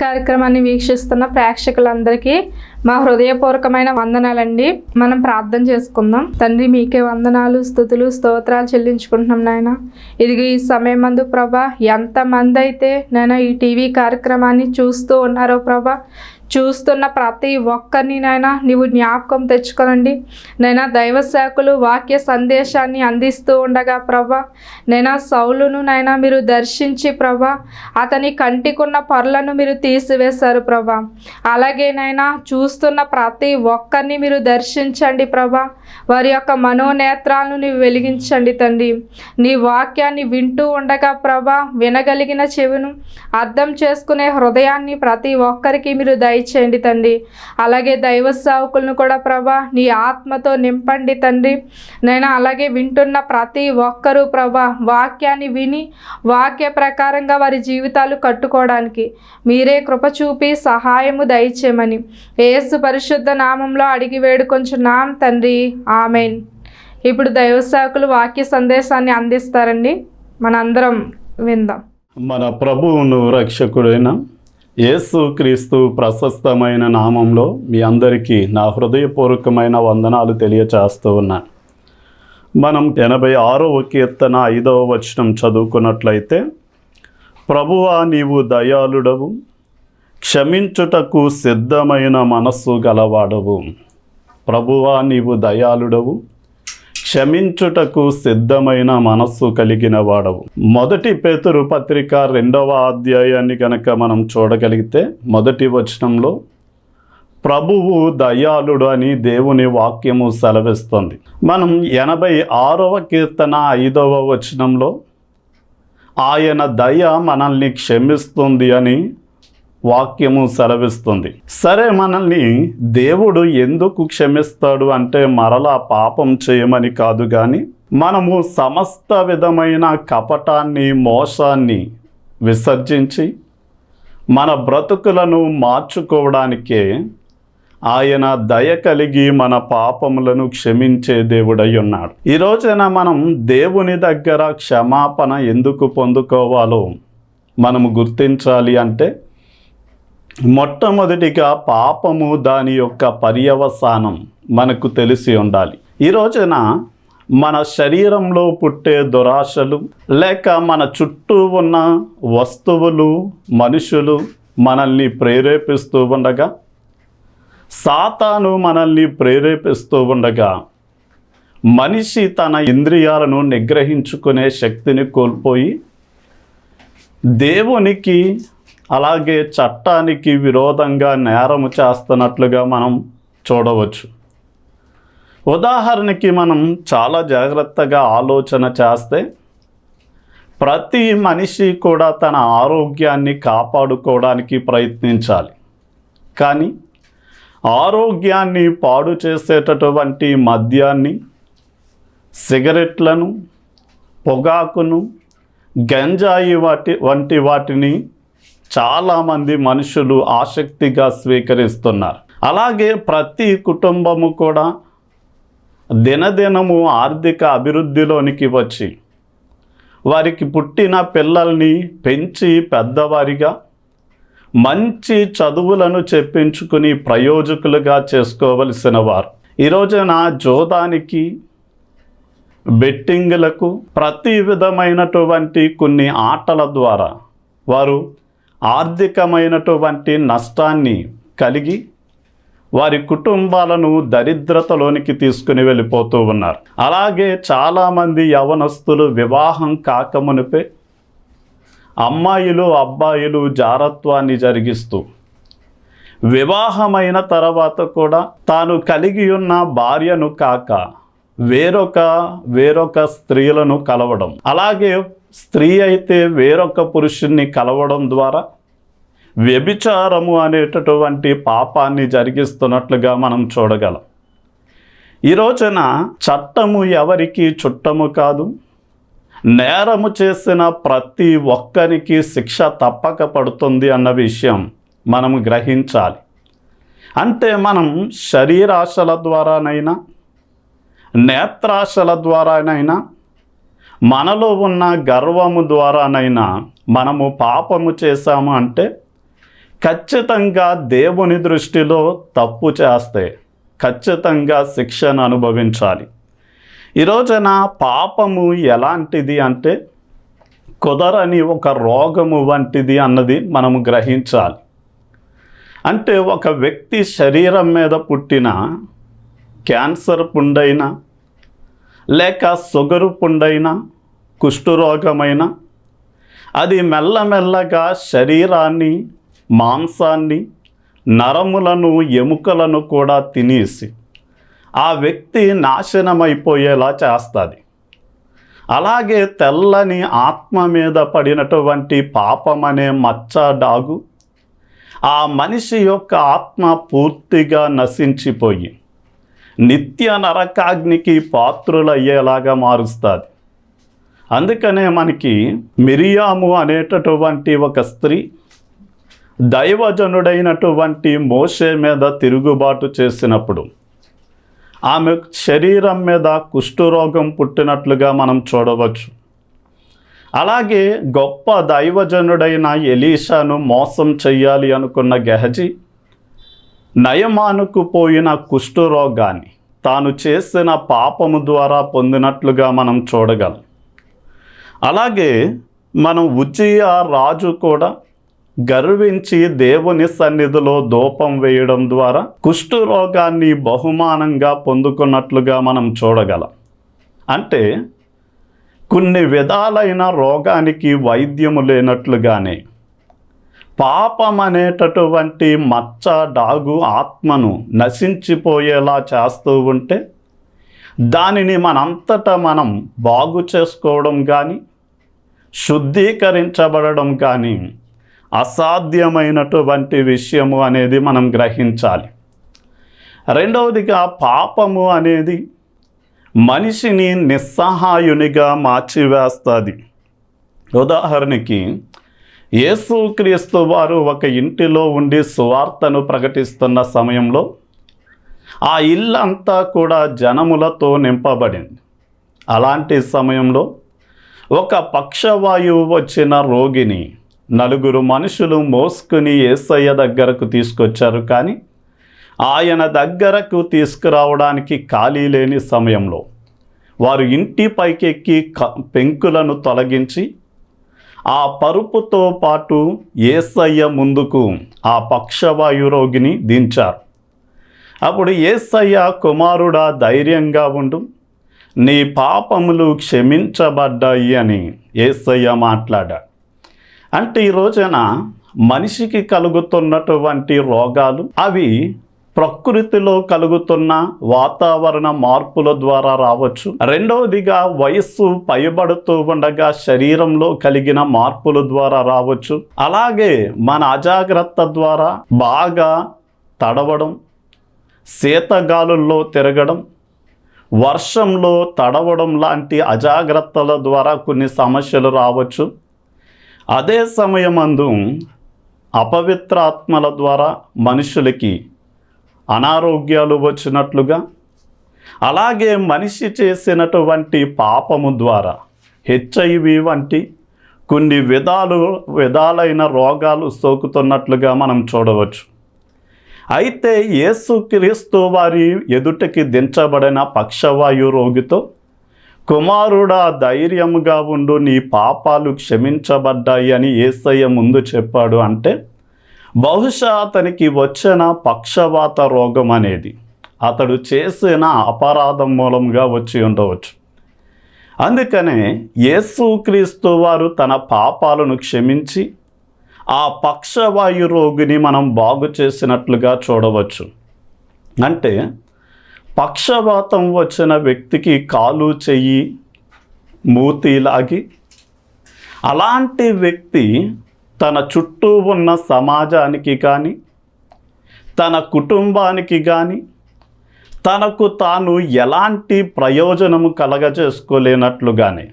కార్యక్రమాన్ని వీక్షిస్తున్న ప్రేక్షకులందరికీ మా హృదయపూర్వకమైన వందనాలండి. మనం ప్రార్థన చేసుకుందాం. తండ్రి, మీకే వందనాలు, స్తుతులు, స్తోత్రాలు చెల్లించుకుంటున్నాం నాయన. ఇదిగో ఈ సమయం మందు ప్రభా, ఎంతమంది అయితే నేను ఈ టీవీ కార్యక్రమాన్ని చూస్తూ ఉన్నారో ప్రభా, చూస్తున్న ప్రతి ఒక్కరిని నాయన నీవు జ్ఞాపకం తెచ్చుకోనండి. నైనా దైవ సేవకులు వాక్య సందేశాన్ని అందిస్తూ ఉండగా ప్రభా, నైనా సౌలును నాయన మీరు దర్శించి ప్రభా, అతని కంటికున్న పొరలను మీరు తీసివేశారు ప్రభా. అలాగే నైనా చూస్తున్న ప్రతి ఒక్కరిని మీరు దర్శించండి ప్రభా. వారి యొక్క మనోనేత్రాలను నీవు వెలిగించండి తండ్రి. నీ వాక్యాన్ని వింటూ ఉండగా ప్రభా, వినగలిగిన చెవును, అర్థం చేసుకునే హృదయాన్ని ప్రతి ఒక్కరికి మీరు దయచేయండి తండ్రి. అలాగే దైవ సేవకులను కూడా ప్రభా నీ ఆత్మతో నింపండి తండ్రి. నేను అలాగే వింటున్న ప్రతి ఒక్కరూ ప్రభా వాక్యాన్ని విని వాక్య ప్రకారంగా వారి జీవితాలు కట్టుకోవడానికి మీరే కృప చూపి సహాయము దయచేయమని యేసు పరిశుద్ధ నామంలో అడిగి వేడుకొంచున్నాం తండ్రి, ఆమెన్. ఇప్పుడు దైవ సేవకులు వాక్య సందేశాన్ని అందిస్తారండి. మనందరం విందాం. మన ప్రభువును రక్షకుడైన యేసు క్రీస్తు ప్రశస్తమైన నామంలో మీ అందరికీ నా హృదయపూర్వకమైన వందనాలు తెలియచేస్తూ ఉన్నాను. మనం 86వ కీర్తన 5వ వచనం చదువుకున్నట్లయితే, ప్రభువా నీవు దయాళుడవు, క్షమించుటకు సిద్ధమైన మనస్సు గలవాడవు. ప్రభువా నీవు దయాళుడవు, క్షమించుటకు సిద్ధమైన మనస్సు కలిగిన వాడవు. 1 పేతురు పత్రిక 2వ అధ్యాయాన్ని కనుక మనం చూడగలిగితే, 1వ వచనంలో ప్రభువు దయాళుడు అని దేవుని వాక్యము సెలవిస్తుంది. మనం 86వ కీర్తన 5వ వచనంలో ఆయన దయ మనల్ని క్షమిస్తుంది అని వాక్యము సెలవిస్తుంది. సరే, మనల్ని దేవుడు ఎందుకు క్షమిస్తాడు అంటే మరలా పాపం చేయమని కాదు, కానీ మనము సమస్త విధమైన కపటాన్ని, మోసాన్ని విసర్జించి మన బ్రతుకులను మార్చుకోవడానికే ఆయన దయ కలిగి మన పాపములను క్షమించే దేవుడై ఉన్నాడు. ఈ రోజున మనం దేవుని దగ్గర క్షమాపణ ఎందుకు పొందుకోవాలో మనము గుర్తించాలి. అంటే మొట్టమొదటిగా పాపము, దాని యొక్క పర్యవసానం మనకు తెలిసి ఉండాలి. ఈ రోజున మన శరీరంలో పుట్టే దురాశలు, లేక మన చుట్టూ ఉన్న వస్తువులు, మనుషులు మనల్ని ప్రేరేపిస్తూ ఉండగా, సాతాను మనల్ని ప్రేరేపిస్తూ ఉండగా, మనిషి తన ఇంద్రియాలను నిగ్రహించుకునే శక్తిని కోల్పోయి దేవునికి అలాగే చట్టానికి విరోధంగా నేరము చేస్తున్నట్లుగా మనం చూడవచ్చు. ఉదాహరణకి మనం చాలా జాగ్రత్తగా ఆలోచన చేస్తే, ప్రతి మనిషి కూడా తన ఆరోగ్యాన్ని కాపాడుకోవడానికి ప్రయత్నించాలి. కానీ ఆరోగ్యాన్ని పాడు చేసేటటువంటి మద్యాన్ని, సిగరెట్లను, పొగాకును, గంజాయి వంటి వాటిని చాలామంది మనుషులు ఆసక్తిగా స్వీకరిస్తున్నారు. అలాగే ప్రతి కుటుంబము కూడా దినదినము ఆర్థిక అభివృద్ధిలోనికి వచ్చి వారికి పుట్టిన పిల్లల్ని పెంచి పెద్దవారిగా మంచి చదువులను చెప్పించుకుని ప్రయోజకులుగా చేసుకోవలసిన వారు ఈ రోజున జోదానికి, బెట్టింగులకు, ప్రతి విధమైనటువంటి కొన్ని ఆటల ద్వారా వారు ఆర్థికమైనటువంటి నష్టాన్ని కలిగి వారి కుటుంబాలను దరిద్రతలోనికి తీసుకుని వెళ్ళిపోతూ ఉన్నారు. అలాగే చాలామంది యవనస్తులు వివాహం కాకమునిపే అమ్మాయిలు, అబ్బాయిలు జారత్వాన్ని జరిగిస్తూ వివాహమైన తర్వాత కూడా తాను కలిగి ఉన్న భార్యను కాక వేరొక స్త్రీలను కలవడం, అలాగే స్త్రీ అయితే వేరొక పురుషుణ్ణి కలవడం ద్వారా వ్యభిచారము అనేటటువంటి పాపాన్ని జరిగిస్తున్నట్లుగా మనం చూడగలం. ఈ రోజున చట్టము ఎవరికి చుట్టము కాదు. నేరము చేసిన ప్రతి ఒక్కరికి శిక్ష తప్పక పడుతుంది అన్న విషయం మనము గ్రహించాలి. అంటే మనం శరీరాశల ద్వారానైనా, నేత్రాశల ద్వారానైనా, మనలో ఉన్న గర్వము ద్వారానైనా మనము పాపము చేశాము అంటే ఖచ్చితంగా దేవుని దృష్టిలో తప్పు చేస్తే ఖచ్చితంగా శిక్షను అనుభవించాలి. ఈ రోజున పాపము ఎలాంటిది అంటే కుదరని ఒక రోగము వంటిది అన్నది మనము గ్రహించాలి. అంటే ఒక వ్యక్తి శరీరం మీద పుట్టిన క్యాన్సర్ పుండైనా, లేక షుగరు పుండైనా, కుష్ఠరోగమైన, అది మెల్లమెల్లగా శరీరాన్ని, మాంసాన్ని, నరములను, ఎముకలను కూడా తినేసి ఆ వ్యక్తి నాశనమైపోయేలా చేస్తుంది. అలాగే తెల్లని ఆత్మ మీద పడినటువంటి పాపం అనే మచ్చ డాగు ఆ మనిషి యొక్క ఆత్మ పూర్తిగా నశించిపోయి నిత్య నరకాగ్నికి పాత్రులయ్యేలాగా మారుస్తుంది. అందుకనే మనకి మిరియాము అనేటటువంటి ఒక స్త్రీ దైవజనుడైనటువంటి మోషే మీద తిరుగుబాటు చేసినప్పుడు ఆమె శరీరం మీద కుష్ఠరోగం పుట్టినట్లుగా మనం చూడవచ్చు. అలాగే గొప్ప దైవజనుడైన ఎలీషాను మోసం చెయ్యాలి అనుకున్న గెహజీ నయమానుకు పోయిన కుష్ఠరోగాన్ని తాను చేసిన పాపము ద్వారా పొందినట్లుగా మనం చూడగలం. అలాగే మనం ఉజ్జియా రాజు కూడా గర్వించి దేవుని సన్నిధిలో ధూపం వేయడం ద్వారా కుష్ఠరోగాన్ని బహుమానంగా పొందుకున్నట్లుగా మనం చూడగలం. అంటే కొన్ని విధాలైన రోగానికి వైద్యము లేనట్లుగానే పాపం అనేటటువంటి మచ్చ డాగు ఆత్మను నశించిపోయేలా చేస్తూ ఉంటే దానిని మనంతటా మనం బాగు చేసుకోవడం కానీ, శుద్ధీకరించబడడం కానీ అసాధ్యమైనటువంటి విషయము అనేది మనం గ్రహించాలి. రెండవదిగా పాపము అనేది మనిషిని నిస్సహాయునిగా మార్చివేస్తుంది. ఉదాహరణకి యేసుక్రీస్తు వారు ఒక ఇంటిలో ఉండి సువార్తను ప్రకటిస్తున్న సమయంలో ఆ ఇల్లంతా కూడా జనములతో నింపబడింది. అలాంటి సమయంలో ఒక పక్షవాయువు వచ్చిన రోగిని నలుగురు మనుషులు మోసుకుని యేసయ్య దగ్గరకు తీసుకొచ్చారు. కానీ ఆయన దగ్గరకు తీసుకురావడానికి ఖాళీ లేని సమయంలో వారు ఇంటి పైకెక్కి పెంకులను తొలగించి ఆ పరుపుతో పాటు యేసయ్య ముందుకు ఆ పక్షవాయు రోగిని దించారు. అప్పుడు యేసయ్య, కుమారుడా ధైర్యంగా ఉండు, నీ పాపములు క్షమించబడ్డాయి అని యేసయ్య మాట్లాడాడు. అంటే ఈ రోజున మనిషికి కలుగుతున్నటువంటి రోగాలు అవి ప్రకృతిలో కలుగుతున్న వాతావరణ మార్పుల ద్వారా రావచ్చు. రెండవదిగా వయస్సు పైబడుతూ ఉండగా శరీరంలో కలిగిన మార్పుల ద్వారా రావచ్చు. అలాగే మన అజాగ్రత్త ద్వారా బాగా తడవడం, శీతగాలుల్లో తిరగడం, వర్షంలో తడవడం లాంటి అజాగ్రత్తల ద్వారా కొన్ని సమస్యలు రావచ్చు. అదే సమయమందు అపవిత్రాత్మల ద్వారా మనుషులకి అనారోగ్యాలు వచ్చినట్లుగా, అలాగే మనిషి చేసినటువంటి పాపము ద్వారా HIV వంటి కొన్ని విధాలైన రోగాలు సోకుతున్నట్లుగా మనం చూడవచ్చు. అయితే యేసుక్రీస్తు వారి ఎదుటకి దించబడిన పక్షవాయు రోగితో, కుమారుడా ధైర్యముగా ఉండు, నీ పాపాలు క్షమించబడ్డాయి అని యేసయ్య ముందు చెప్పాడు. అంటే బహుశా అతనికి వచ్చిన పక్షవాత రోగం అనేది అతడు చేసిన అపరాధం మూలంగా వచ్చి ఉండవచ్చు. అందుకనే యేసుక్రీస్తు వారు తన పాపాలను క్షమించి ఆ పక్షవాయు రోగిని మనం బాగు చేసినట్లుగా చూడవచ్చు. అంటే పక్షవాతం వచ్చిన వ్యక్తికి కాలు, చెయ్యి, మూతి లాగి అలాంటి వ్యక్తి తన చుట్టూ ఉన్న సమాజానికి కానీ, తన కుటుంబానికి కానీ, తనకు తాను ఎలాంటి ప్రయోజనము కలగజేసుకోలేనట్లుగానే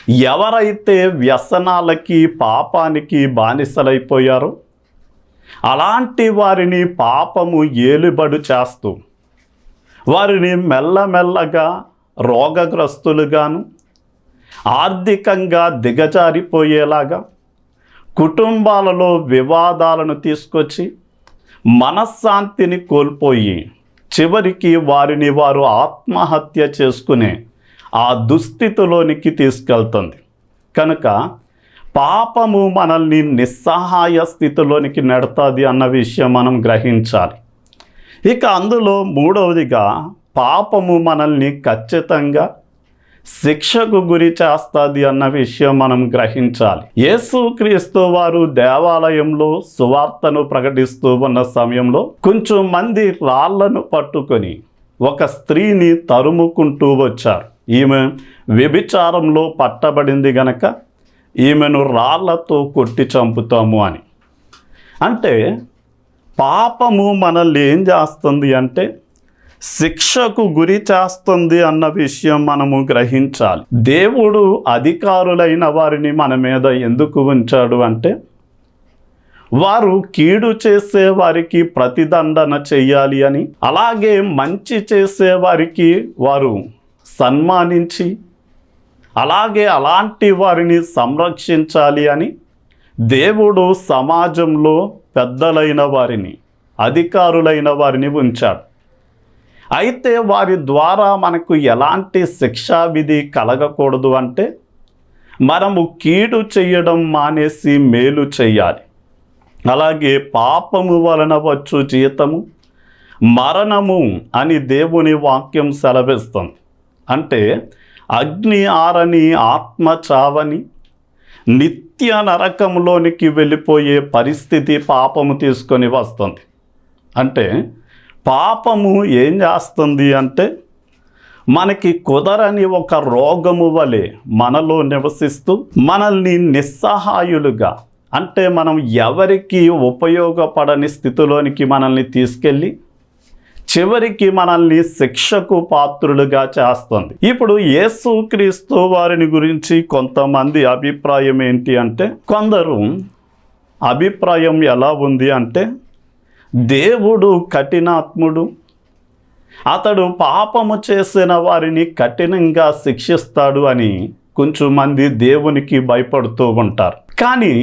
ఎవరైతే వ్యసనాలకి, పాపానికి బానిసలైపోయారో అలాంటి వారిని పాపము ఏలుబడి చేస్తూ వారిని మెల్లమెల్లగా రోగగ్రస్తులుగాను, ఆర్థికంగా దిగజారిపోయేలాగా, కుటుంబాలలో వివాదాలను తీసుకొచ్చి మనశ్శాంతిని కోల్పోయి చివరికి వారిని వారు ఆత్మహత్య చేసుకునే ఆ దుస్థితిలోనికి తీసుకెళ్తుంది. కనుక పాపము మనల్ని నిస్సహాయ స్థితిలోనికి నెడతాది అన్న విషయం మనం గ్రహించాలి. ఇక అందులో మూడవదిగా పాపము మనల్ని ఖచ్చితంగా శిక్షకు గురి చేస్తుంది అన్న విషయం మనం గ్రహించాలి. యేసుక్రీస్తు వారు దేవాలయంలో సువార్తను ప్రకటిస్తూ ఉన్న సమయంలో కొంచెం మంది రాళ్లను పట్టుకొని ఒక స్త్రీని తరుముకుంటూ వచ్చారు. ఈమె వ్యభిచారంలో పట్టబడింది గనక ఈమెను రాళ్లతో కొట్టి చంపుతాము అని. అంటే పాపము మనల్ని ఏం చేస్తుంది అంటే శిక్షకు గురి చేస్తుంది అన్న విషయం మనము గ్రహించాలి. దేవుడు అధికారులైన వారిని మన మీద ఎందుకు ఉంచాడు అంటే వారు కీడు చేసే వారికి ప్రతిదండన చెయ్యాలి అని, అలాగే మంచి చేసే వారికి వారు సన్మానించి అలాగే అలాంటి వారిని సంరక్షించాలి అని దేవుడు సమాజంలో పెద్దలైన వారిని, అధికారులైన వారిని ఉంచాడు. అయితే వారి ద్వారా మనకు ఎలాంటి శిక్షా విధి కలగకూడదు అంటే మనము కీడు చేయడం మానేసి మేలు చేయాలి. అలాగే పాపము వలన వచ్చు జీతము మరణము అని దేవుని వాక్యం సెలవిస్తుంది. అంటే అగ్ని ఆరని ఆత్మ చావని నిత్య నరకంలోనికి వెళ్ళిపోయే పరిస్థితి పాపము తీసుకొని వస్తుంది. అంటే పాపము ఏం చేస్తుంది అంటే మనకి కుదరని ఒక రోగము వలె మనలో నివసిస్తూ మనల్ని నిస్సహాయులుగా, అంటే మనం ఎవరికి ఉపయోగపడని స్థితిలోనికి మనల్ని తీసుకెళ్ళి చివరికి మనల్ని శిక్షకు పాత్రులుగా చేస్తుంది. ఇప్పుడు యేసుక్రీస్తు వారిని గురించి కొంతమంది అభిప్రాయం ఏంటి అంటే, కొందరు అభిప్రాయం ఎలా ఉంది అంటే దేవుడు కఠినాత్ముడు, అతడు పాపము చేసిన వారిని కఠినంగా శిక్షిస్తాడు అని కొంచెం మంది దేవునికి భయపడుతూ ఉంటారు. కానీ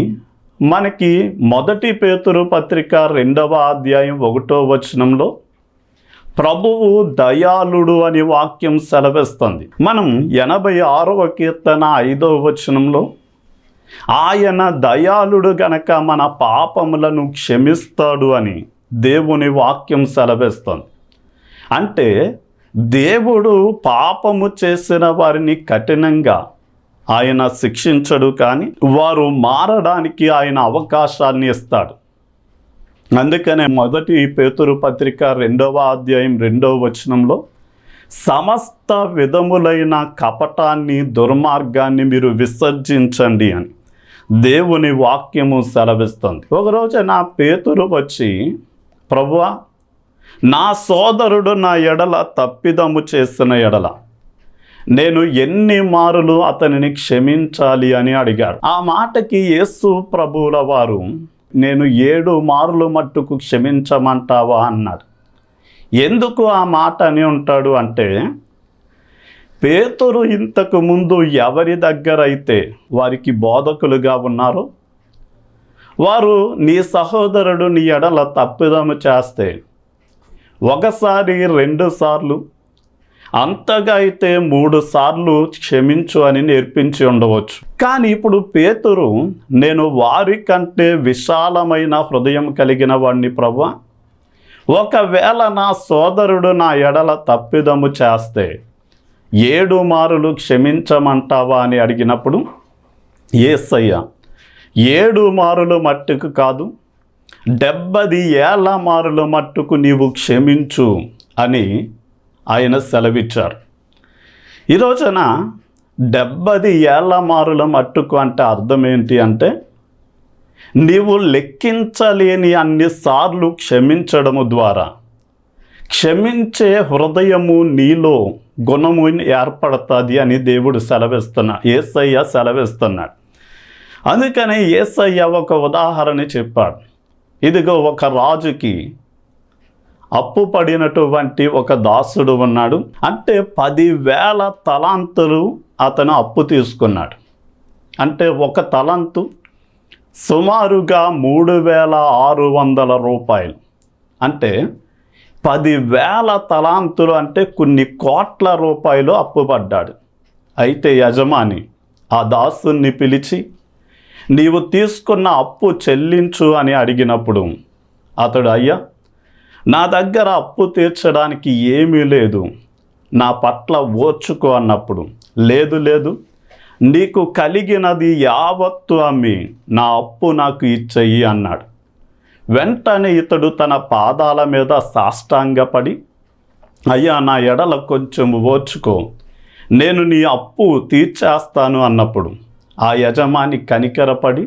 మనకి 1 పేతురు పత్రిక 2వ అధ్యాయం 1వ వచనంలో ప్రభువు దయాళుడు అని వాక్యం సెలవిస్తుంది. మనం 86వ కీర్తన 5వ వచనంలో ఆయన దయాళుడు గనక మన పాపములను క్షమిస్తాడు అని దేవుని వాక్యం సెలవిస్తుంది. అంటే దేవుడు పాపము చేసిన వారిని కఠినంగా ఆయన శిక్షించడు, కానీ వారు మారడానికి ఆయన అవకాశాన్ని ఇస్తాడు. అందుకనే 1 పేతురు పత్రిక 2వ అధ్యాయం 2వ వచనంలో సమస్త విధములైన కపటాన్ని, దుర్మార్గాన్ని మీరు విసర్జించండి అని దేవుని వాక్యము సెలవిస్తుంది. ఒకరోజు నా పేతురు వచ్చి, ప్రభువా, నా సోదరుడు నా ఎడల తప్పిదము చేసిన ఎడల నేను ఎన్ని మారులు అతనిని క్షమించాలి అని అడిగాడు. ఆ మాటకి యేసు ప్రభువుల వారు, నేను 7 మారులు మట్టుకు క్షమించమంటావా అన్నాడు. ఎందుకు ఆ మాట అని ఉంటాడు అంటే, పేతురు ఇంతకు ముందు ఎవరి దగ్గర అయితే వారికి బోధకులుగా ఉన్నారో వారు నీ సహోదరుడు నీ ఎడల తప్పిదము చేస్తే 1 సారి 2 సార్లు, అంతగా అయితే 3 సార్లు క్షమించు అని నేర్పించి ఉండవచ్చు. కానీ ఇప్పుడు పేతురు, నేను వారి కంటే విశాలమైన హృదయం కలిగిన వాడిని ప్రభువా, ఒకవేళ నా సోదరుడు నా ఎడల తప్పిదము చేస్తే 7 మారులు క్షమించమంటావా అని అడిగినప్పుడు, యేసయ్య 7 మారులు మట్టుకు కాదు, 70 ఏళ్ల మారులు మట్టుకు నీవు క్షమించు అని ఆయన సెలవిచ్చారు. ఈ రోజున 70 ఏళ్ల మారుల మట్టుకు అంటే అర్థం ఏంటి అంటే, నీవు లెక్కించలేని అన్నిసార్లు క్షమించడము ద్వారా క్షమించే హృదయము నీలో గుణము ఏర్పడుతుంది అని దేవుడు సెలవిస్తున్నాడు, యేసయ్య సెలవిస్తున్నాడు. అందుకనే యేసయ్య ఒక ఉదాహరణ చెప్పాడు. ఇదిగో ఒక రాజుకి అప్పు పడినటువంటి ఒక దాసుడు ఉన్నాడు. అంటే 10,000 తలాంతులు అతను అప్పు తీసుకున్నాడు. అంటే 1 తలంతు సుమారుగా 3,600 రూపాయలు, అంటే 10,000 తలాంతులు, అంటే కొన్ని కోట్ల రూపాయలు అప్పుపడ్డాడు. అయితే యజమాని ఆ దాసుని పిలిచి, నీవు తీసుకున్న అప్పు చెల్లించు అని అడిగినప్పుడు అతడు, అయ్యా, నా దగ్గర అప్పు తీర్చడానికి ఏమీ లేదు, నా పట్ల ఓర్చుకో అన్నప్పుడు, లేదు లేదు, నీకు కలిగినది యావత్తు అమ్మి నా అప్పు నాకు ఇచ్చేయి అన్నాడు. వెంటనే ఇతడు తన పాదాల మీద సాష్టాంగపడి, అయ్యా, నా ఎడల కొంచెం ఓర్చుకో, నేను నీ అప్పు తీర్చేస్తాను అన్నప్పుడు ఆ యజమాని కనికరపడి,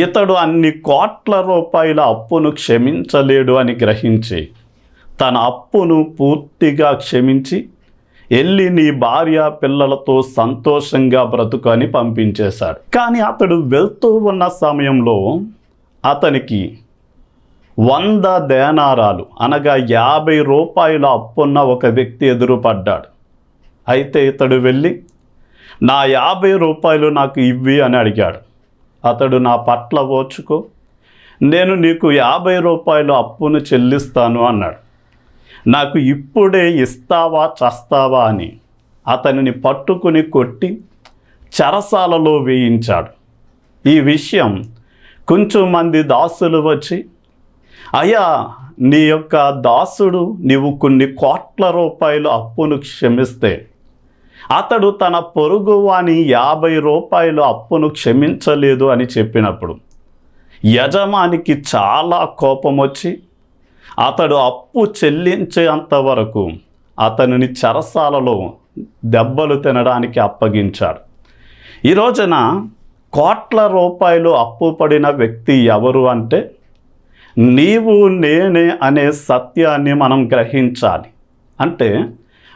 ఇతడు అన్ని కోట్ల రూపాయల అప్పును క్షమించలేడు అని గ్రహించి తన అప్పును పూర్తిగా క్షమించి, వెళ్ళి నీ భార్య పిల్లలతో సంతోషంగా బ్రతుకు అని పంపించేశాడు. కానీ అతడు వెళ్తూ ఉన్న సమయంలో అతనికి 100 దేనారాలు అనగా 50 రూపాయల అప్పున్న ఒక వ్యక్తి ఎదురుపడ్డాడు. అయితే ఇతడు వెళ్ళి, నా 50 రూపాయలు నాకు ఇవ్వి అని అడిగాడు. అతడు, నా పట్ల ఓర్చుకో, నేను నీకు 50 రూపాయలు అప్పును చెల్లిస్తాను అన్నాడు. నాకు ఇప్పుడే ఇస్తావా చస్తావా అని అతనిని పట్టుకుని కొట్టి చెరసాలలో వేయించాడు. ఈ విషయం కొంచెం మంది దాసులు వచ్చి, అయ్యా, నీ యొక్క దాసుడు నీవు కొన్ని కోట్ల రూపాయలు అప్పును క్షమిస్తే అతడు తన పొరుగువాని 50 రూపాయలు అప్పును క్షమించలేదు అని చెప్పినప్పుడు యజమానికి చాలా కోపం వచ్చి అతడు అప్పు చెల్లించేంత వరకు అతనిని చెరసాలలో దెబ్బలు తినడానికి అప్పగించాడు. ఈ రోజున కోట్ల రూపాయలు అప్పు పడిన వ్యక్తి ఎవరు అంటే, నీవు నేనే అనే సత్యాన్ని మనం గ్రహించాలి. అంటే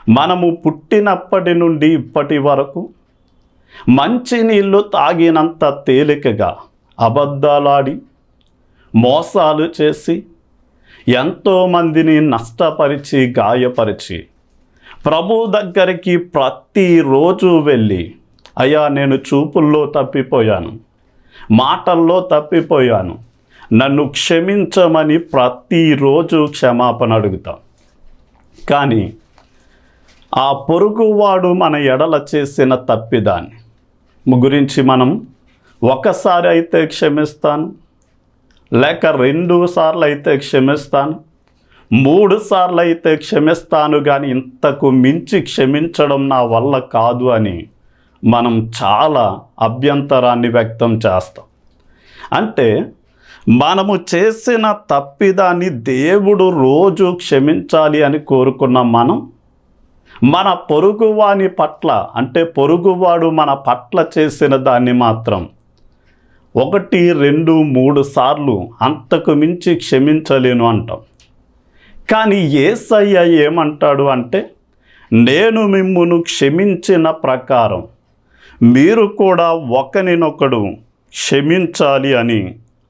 మనము పుట్టినప్పటి నుండి ఇప్పటి వరకు మంచినీళ్ళు తాగినంత తేలికగా అబద్ధాలాడి మోసాలు చేసి ఎంతోమందిని నష్టపరిచి గాయపరిచి ప్రభు దగ్గరికి ప్రతిరోజు వెళ్ళి, అయ్యా, నేను చూపుల్లో తప్పిపోయాను, మాటల్లో తప్పిపోయాను, నన్ను క్షమించమని ప్రతిరోజు క్షమాపణ అడుగుతాం. కానీ ఆ పొరుగువాడు మన ఎడల చేసిన తప్పిదాన్ని గురించి మనం ఒకసారి అయితే క్షమిస్తాను, లేక 2 సార్లు అయితే క్షమిస్తాను, 3 సార్లు అయితే క్షమిస్తాను, కానీ ఇంతకు మించి క్షమించడం నా వల్ల కాదు అని మనం చాలా అభ్యంతరాన్ని వ్యక్తం చేస్తాం. అంటే మనము చేసిన తప్పిదాన్ని దేవుడు రోజు క్షమించాలి అని కోరుకున్న మనం మన పొరుగువాని పట్ల, అంటే పొరుగువాడు మన పట్ల చేసిన దాన్ని మాత్రం 1, 2, 3 సార్లు అంతకు మించి క్షమించలేను అంటాం. కానీ యేసయ్య ఏమంటాడు అంటే, నేను మిమ్మును క్షమించిన ప్రకారం మీరు కూడా ఒకరినొకడు క్షమించాలి అని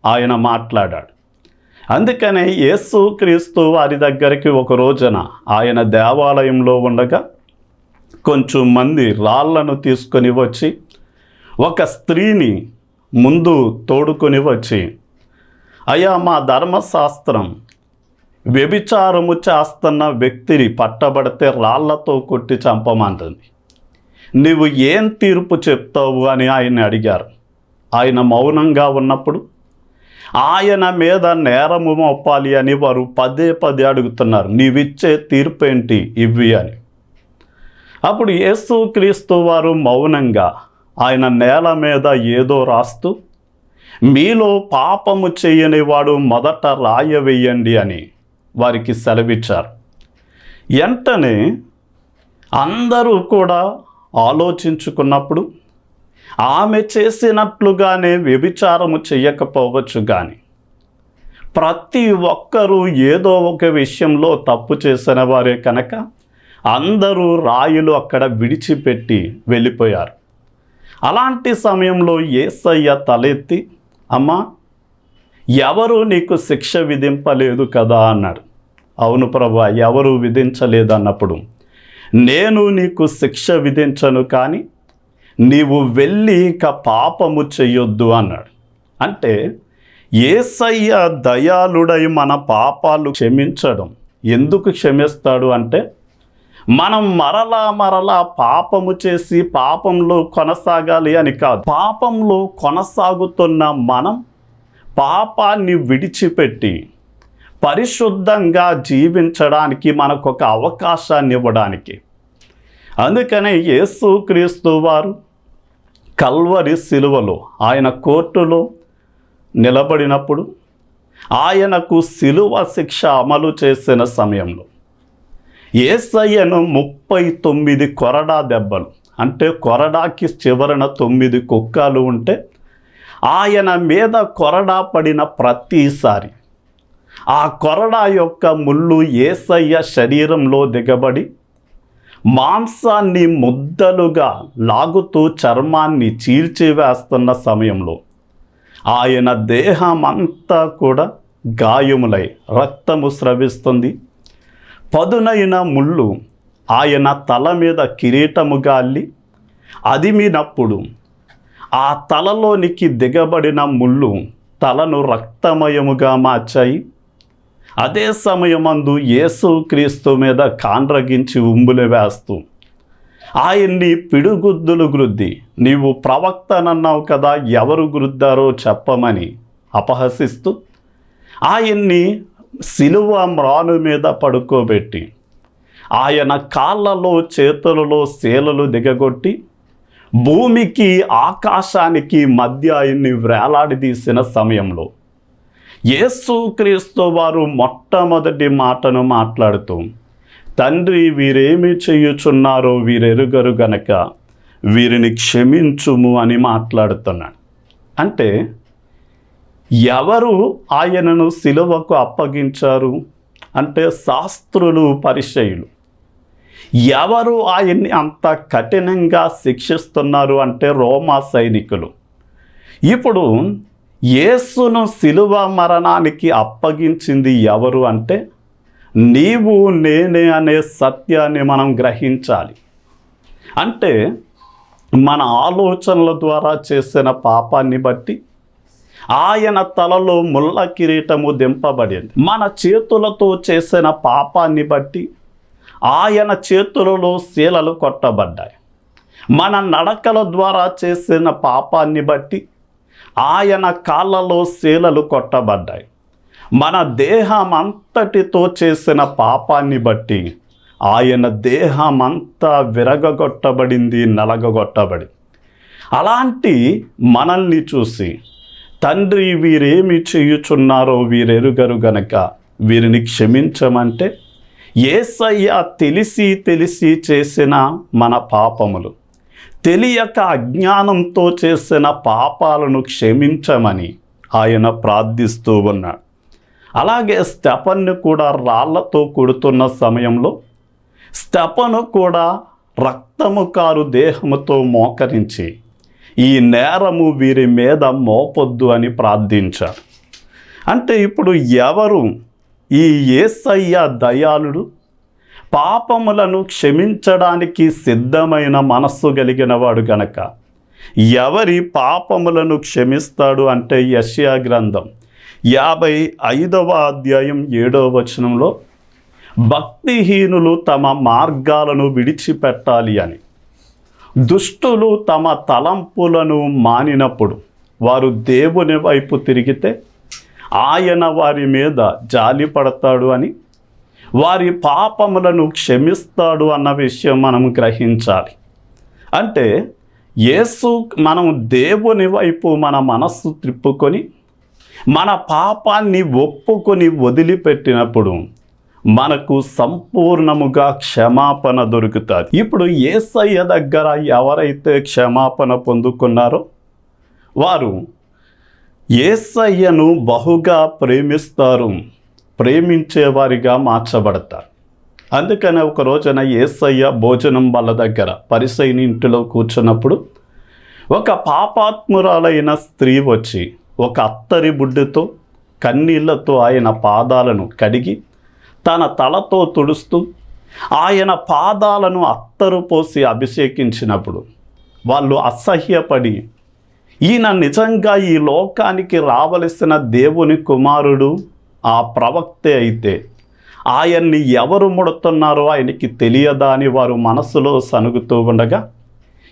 ఆయన మాట్లాడాడు. అందుకనే యేసుక్రీస్తు వారి దగ్గరికి ఒక రోజున ఆయన దేవాలయంలో ఉండగా కొంచెం మంది రాళ్లను తీసుకొని వచ్చి ఒక స్త్రీని ముందు తోడుకొని వచ్చి, అయ్యా, మా ధర్మశాస్త్రం వ్యభిచారము చేస్తున్న వ్యక్తిని పట్టబడితే రాళ్లతో కొట్టి చంపమంటుంది, నీవు ఏం తీర్పు చెప్తావు అని ఆయన అడిగారు. ఆయన మౌనంగా ఉన్నప్పుడు ఆయన మీద నేరము మోపాలి అని వారు పదే అడుగుతున్నారు, నీవిచ్చే తీర్పు ఏంటి ఇవ్వి అని. అప్పుడు యేసుక్రీస్తు వారు మౌనంగా ఆయన నేల మీద ఏదో రాస్తూ, మీలో పాపము చేయని వాడు మొదట రాయ వేయండి అని వారికి సెలవిచ్చారు. వెంటనే అందరూ కూడా ఆలోచించుకున్నప్పుడు ఆమె చేసినట్లుగానే వ్యభిచారము చెయ్యకపోవచ్చు, కానీ ప్రతి ఒక్కరూ ఏదో ఒక విషయంలో తప్పు చేసిన వారే కనుక అందరూ రాయులు అక్కడ విడిచిపెట్టి వెళ్ళిపోయారు. అలాంటి సమయంలో యేసయ్య తలెత్తి, అమ్మా, ఎవరు నీకు శిక్ష విధింపలేదు కదా అన్నాడు. అవును ప్రభువా, ఎవరు విధించలేదు అన్నప్పుడు, నేను నీకు శిక్ష విధించను, కానీ నీవు వెళ్ళి ఇక పాపము చెయ్యొద్దు అన్నాడు. అంటే యేసయ్య దయాళుడై మన పాపాలు క్షమించడం. ఎందుకు క్షమిస్తాడు అంటే మనం మరలా పాపము చేసి పాపంలో కొనసాగాలి అని కాదు. పాపంలో కొనసాగుతున్న మనం పాపాన్ని విడిచిపెట్టి పరిశుద్ధంగా జీవించడానికి మనకొక అవకాశాన్ని ఇవ్వడానికి. అందుకనే యేసుక్రీస్తు వారు కల్వరి సిలువలో ఆయన కోర్టులో నిలబడినప్పుడు ఆయనకు సిలువ శిక్ష అమలు చేసిన సమయంలో యేసయ్యను 39 కొరడా దెబ్బలు, అంటే కొరడాకి చివరన 9 కుక్కలు ఉంటే ఆయన మీద కొరడా పడిన ప్రతిసారి ఆ కొరడా యొక్క ముళ్ళు యేసయ్య శరీరంలో దిగబడి మాంసాన్ని ముద్దలుగా లాగుతూ చర్మాన్ని చీల్చివేస్తున్న సమయంలో ఆయన దేహమంతా కూడా గాయములై రక్తము స్రవిస్తుంది. పదునైన ముళ్ళు ఆయన తల మీద కిరీటముగా అల్లి అదిమినప్పుడు ఆ తలలోనికి దిగబడిన ముళ్ళు తలను రక్తమయముగా మార్చాయి. అదే సమయమందు యేసుక్రీస్తు మీద కాండ్రగించి ఉమ్ములు వేస్తూ ఆయన్ని పిడుగుద్దులు గుద్ది, నీవు ప్రవక్తనన్నావు కదా, ఎవరు గుద్దారో చెప్పమని అపహసిస్తూ ఆయన్ని సిలువ మ్రాను మీద పడుకోబెట్టి ఆయన కాళ్ళలో చేతులలో శీలలు దిగగొట్టి భూమికి ఆకాశానికి మధ్య ఆయన్ని వేలాడదీసిన సమయంలో యేసుక్రీస్తు వారు మొట్టమొదటి మాటను మాట్లాడుతూ, తండ్రి వీరేమి చేయుచున్నారో వీరెరుగరు గనక వీరిని క్షమించుము అని మాట్లాడుతున్నాడు. అంటే ఎవరు ఆయనను సిలువకు అప్పగించారు అంటే శాస్త్రులు, పరిసయ్యులు. ఎవరు ఆయన్ని అంత కఠినంగా శిక్షిస్తున్నారు అంటే రోమా సైనికులు. ఇప్పుడు యేసును సిలువ మరణానికి అప్పగించింది ఎవరు అంటే నీవు నేనే అనే సత్యాన్ని మనం గ్రహించాలి. అంటే మన ఆలోచనల ద్వారా చేసిన పాపాన్ని బట్టి ఆయన తలలో ముళ్ళ కిరీటము దింపబడింది. మన చేతులతో చేసిన పాపాన్ని బట్టి ఆయన చేతులలో శీలలు కొట్టబడ్డాయి. మన నడకల ద్వారా చేసిన పాపాన్ని బట్టి ఆయన కాళ్ళలో శీలలు కొట్టబడ్డాయి. మన దేహమంతటితో చేసిన పాపాన్ని బట్టి ఆయన దేహమంతా విరగగొట్టబడింది, నలగగొట్టబడింది. అలాంటి మనల్ని చూసి తండ్రి వీరేమి చేయుచున్నారో వీరెరుగరు గనక వీరిని క్షమించమంటే యేసయ్య తెలిసి చేసిన మన పాపములు, తెలియక అజ్ఞానంతో చేసిన పాపాలను క్షమించమని ఆయన ప్రార్థిస్తూ ఉన్నాడు. అలాగే స్టెఫన్ను కూడా రాళ్లతో కొడుతున్న సమయంలో స్టెఫను కూడా రక్తము కారు దేహముతో మోకరించి ఈ నేరము వీరి మీద మోపొద్దు అని ప్రార్థించారు. అంటే ఇప్పుడు ఎవరు ఈ యేసయ్య దయాళుడు, పాపములను క్షమించడానికి సిద్ధమైన మనస్సు కలిగిన వాడు గనక ఎవరి పాపములను క్షమిస్తాడు అంటే యెషయా గ్రంథం 55వ అధ్యాయం 7వ వచనంలో భక్తిహీనులు తమ మార్గాలను విడిచిపెట్టాలి అని, దుష్టులు తమ తలంపులను మానినప్పుడు వారు దేవుని వైపు తిరిగితే ఆయన వారి మీద జాలి పడతాడు అని, వారి పాపములను క్షమిస్తాడు అన్న విషయం మనం గ్రహించాలి. అంటే మనం దేవుని వైపు మన మనస్సు త్రిప్పుకొని మన పాపాన్ని ఒప్పుకొని వదిలిపెట్టినప్పుడు మనకు సంపూర్ణముగా క్షమాపణ దొరుకుతుంది. ఇప్పుడు యేసయ్య దగ్గర ఎవరైతే క్షమాపణ పొందుకున్నారో వారు యేసయ్యను బహుగా ప్రేమిస్తారు, ప్రేమించేవారిగా మార్చబడతారు. అందుకనే ఒక రోజున యేసయ్య భోజనం వాళ్ళ దగ్గర పరిసయ్యుని ఇంటిలో కూర్చున్నప్పుడు ఒక పాపాత్మురాలైన స్త్రీ వచ్చి ఒక అత్తరి బుడ్డితో కన్నీళ్లతో ఆయన పాదాలను కడిగి తన తలతో తుడుస్తూ ఆయన పాదాలను అత్తరు పోసి అభిషేకించినప్పుడు వాళ్ళు అసహ్యపడి ఈయన నిజంగా ఈ లోకానికి రావలసిన దేవుని కుమారుడు, ఆ ప్రవక్తే అయితే ఆయన్ని ఎవరు ముడుతున్నారో ఆయనకి తెలియదా అని వారు మనసులో సనుగుతూ ఉండగా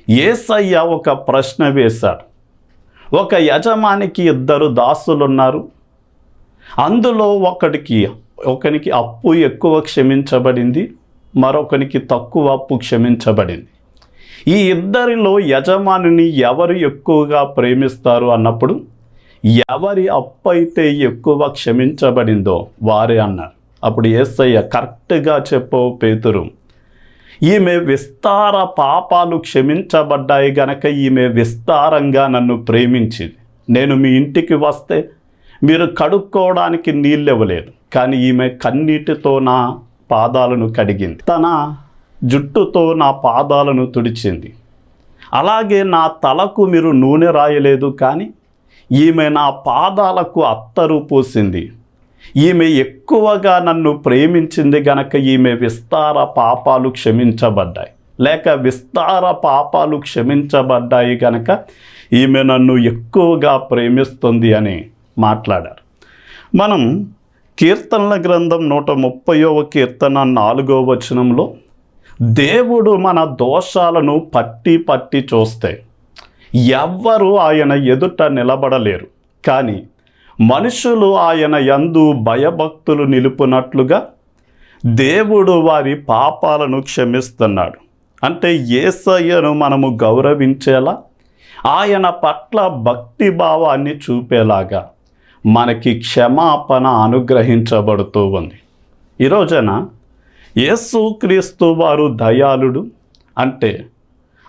యేసయ్య ఒక ప్రశ్న వేశాడు. ఒక యజమానికి 2 దాసులున్నారు. అందులో ఒకనికి అప్పు ఎక్కువ క్షమించబడింది, మరొకనికి తక్కువ అప్పు క్షమించబడింది. ఈ ఇద్దరిలో యజమానిని ఎవరు ఎక్కువగా ప్రేమిస్తారు అన్నప్పుడు ఎవరి అప్పు అయితే ఎక్కువ క్షమించబడిందో వారే అన్నారు. అప్పుడు యేసయ్య కరెక్ట్గా చెప్పవు పేతురు, ఈమె విస్తార పాపాలు క్షమించబడ్డాయి గనక ఈమె విస్తారంగా నన్ను ప్రేమించింది. నేను మీ ఇంటికి వస్తే మీరు కడుక్కోవడానికి నీళ్ళు ఇవ్వలేదు, కానీ ఈమె కన్నీటితో నా పాదాలను కడిగింది, తన జుట్టుతో నా పాదాలను తుడిచింది. అలాగే నా తలకు మీరు నూనె రాయలేదు, కానీ ఈమె నా పాదాలకు అత్తరు పూసింది. ఈమె ఎక్కువగా నన్ను ప్రేమించింది గనక ఈమె విస్తార పాపాలు క్షమించబడ్డాయి, లేక విస్తార పాపాలు క్షమించబడ్డాయి గనక ఈమె నన్ను ఎక్కువగా ప్రేమిస్తుంది అని మాట్లాడారు. మనం కీర్తనల గ్రంథం 130వ కీర్తన 4వ వచనంలో దేవుడు మన దోషాలను పట్టి చూస్తే ఎవ్వరూ ఆయన ఎదుట నిలబడలేరు, కానీ మనుషులు ఆయన యందు భయభక్తులు నిలుపునట్లుగా దేవుడు వారి పాపాలను క్షమిస్తున్నాడు. అంటే యేసయ్యను మనము గౌరవించేలా, ఆయన పట్ల భక్తి భావాన్ని చూపేలాగా మనకి క్షమాపణ అనుగ్రహించబడుతూ ఉంది. ఈరోజన యేసుక్రీస్తు వారు దయాళుడు, అంటే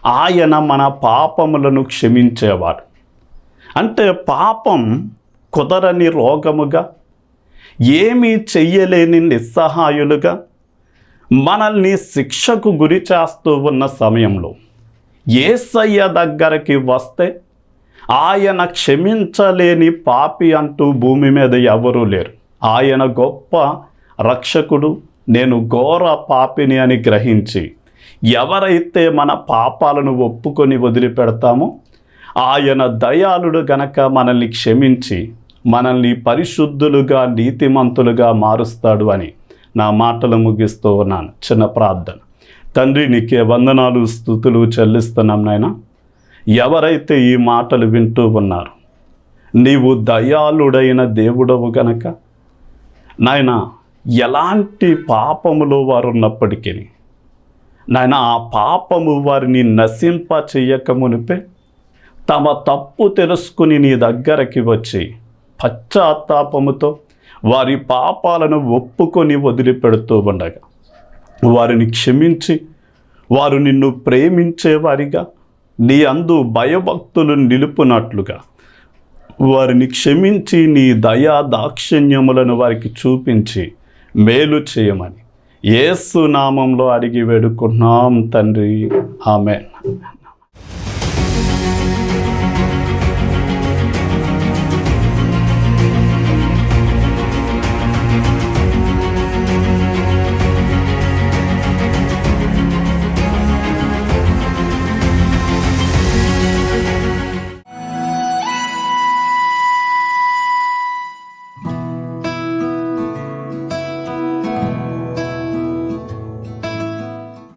ఆయన మన పాపములను క్షమించేవాడు. అంటే పాపం కుదరని రోగముగా, ఏమీ చెయ్యలేని నిస్సహాయులుగా మనల్ని శిక్షకు గురి చేస్తూ ఉన్న సమయంలో యేసయ్య దగ్గరికి వస్తే ఆయన క్షమించలేని పాపి అంటూ భూమి మీద ఎవరూ లేరు. ఆయన గొప్ప రక్షకుడు, నేను ఘోర పాపిని అని గ్రహించి ఎవరైతే మన పాపాలను ఒప్పుకొని వదిలిపెడతామో ఆయన దయాళుడు గనక మనల్ని క్షమించి మనల్ని పరిశుద్ధులుగా నీతిమంతులుగా మారుస్తాడు అని నా మాటలు ముగిస్తూ ఉన్నాను. చిన్న ప్రార్థన. తండ్రి, నీకే వందనాలు స్తుతులు చెల్లిస్తున్నాం నాయనా. ఎవరైతే ఈ మాటలు వింటూ ఉన్నారో నీవు దయాళుడైన దేవుడవు గనక నాయనా, ఎలాంటి పాపములో వారు ఉన్నప్పటికీ నాయన ఆ పాపము వారిని నశింప చెయ్యక మునిపే తమ తప్పు తెలుసుకుని నీ దగ్గరకి వచ్చి పశ్చాత్తాపముతో వారి పాపాలను ఒప్పుకొని వదిలిపెడుతూ ఉండగా వారిని క్షమించి వారు నిన్ను ప్రేమించేవారిగా, నీ అందు భయభక్తులు నిలుపునట్లుగా వారిని క్షమించి నీ దయా దాక్షిణ్యములను వారికి చూపించి మేలు చేయమని యేసు నామంలో అడిగి వేడుకున్నాం తండ్రి. ఆమేన్.